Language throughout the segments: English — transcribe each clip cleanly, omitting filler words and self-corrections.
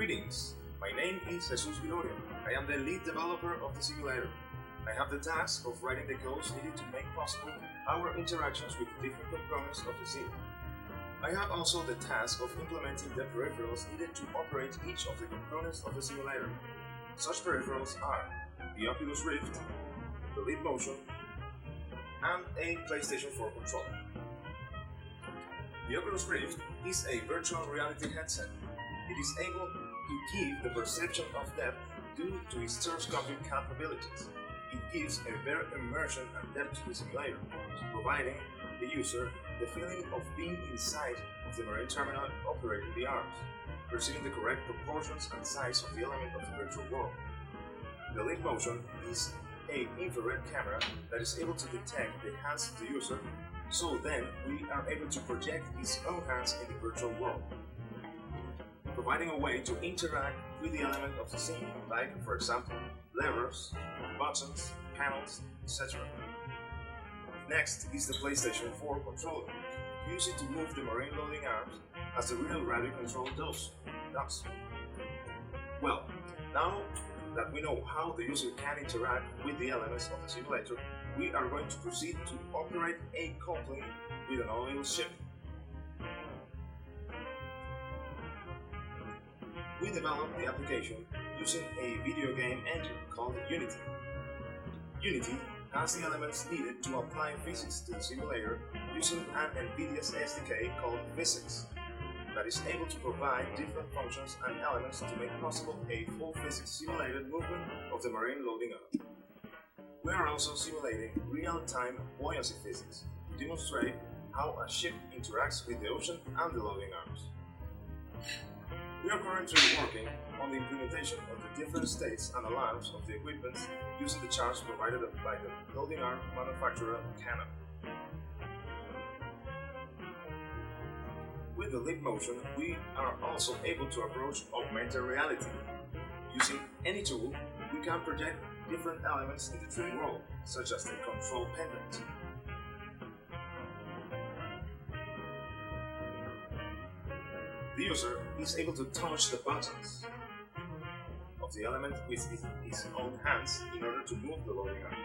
Greetings, my name is Jesus Viloria. I am the lead developer of the simulator. I have the task of writing the codes needed to make possible our interactions with the different components of the sim. I have also the task of implementing the peripherals needed to operate each of the components of the simulator. Such peripherals are the Oculus Rift, the Leap Motion, and a PlayStation 4 controller. The Oculus Rift is a virtual reality headset. It is able to give the perception of depth due to its stereoscopic capabilities. It gives a better immersion and depth to the simulator, providing the user the feeling of being inside of the marine terminal operating the arms, perceiving the correct proportions and size of the element of the virtual world. The Leap Motion is an infrared camera that is able to detect the hands of the user, so then we are able to project his own hands in the virtual world, providing a way to interact with the element of the scene, like, for example, levers, buttons, panels, etc. Next is the PlayStation 4 controller. Use it to move the marine loading arms as the real radio control does. Well, now that we know how the user can interact with the elements of the simulator, we are going to proceed to operate a coupling with an oil ship. We developed the application using a video game engine called Unity. Unity has the elements needed to apply physics to the simulator using an NVIDIA's SDK called Physics that is able to provide different functions and elements to make possible a full physics simulated movement of the marine loading arm. We are also simulating real-time buoyancy physics to demonstrate how a ship interacts with the ocean and the loading arms. We are currently working on the implementation of the different states and alarms of the equipment using the charts provided by the loading arm manufacturer Canon. With the Leap Motion, we are also able to approach augmented reality. Using any tool, we can project different elements in the 3D world, such as the control pendant. The user is able to touch the buttons of the element with his own hands in order to move the loading arm.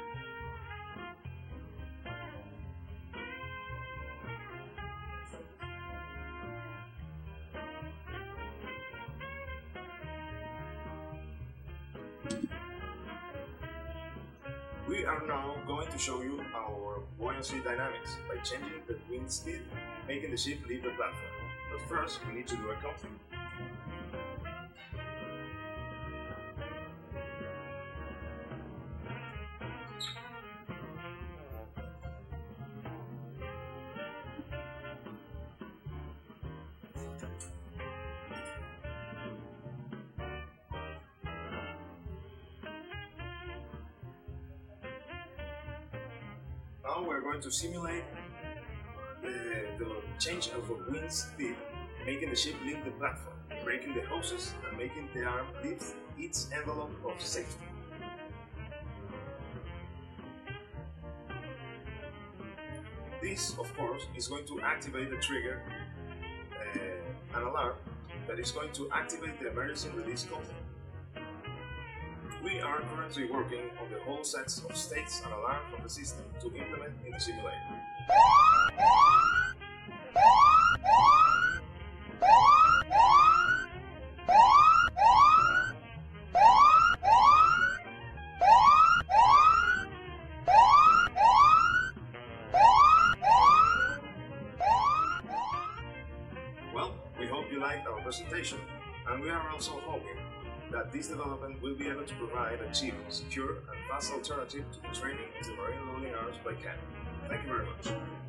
We are now going to show you our buoyancy dynamics by changing the wind speed, making the ship leave the platform. But first, we need to do a coupling. Now we're going to simulate the change of a wind speed, making the ship leave the platform, breaking the hoses, and making the arm leave its envelope of safety. This, of course, is going to activate the trigger, an alarm that is going to activate the emergency release coupling. We are currently working on the whole sets of states and alarms of the system to implement in the simulator. Well, we hope you liked our presentation, and we are also hoping that this development will be able to provide a cheap, secure, and fast alternative to the training of the marine loading arms by Canon. Thank you very much.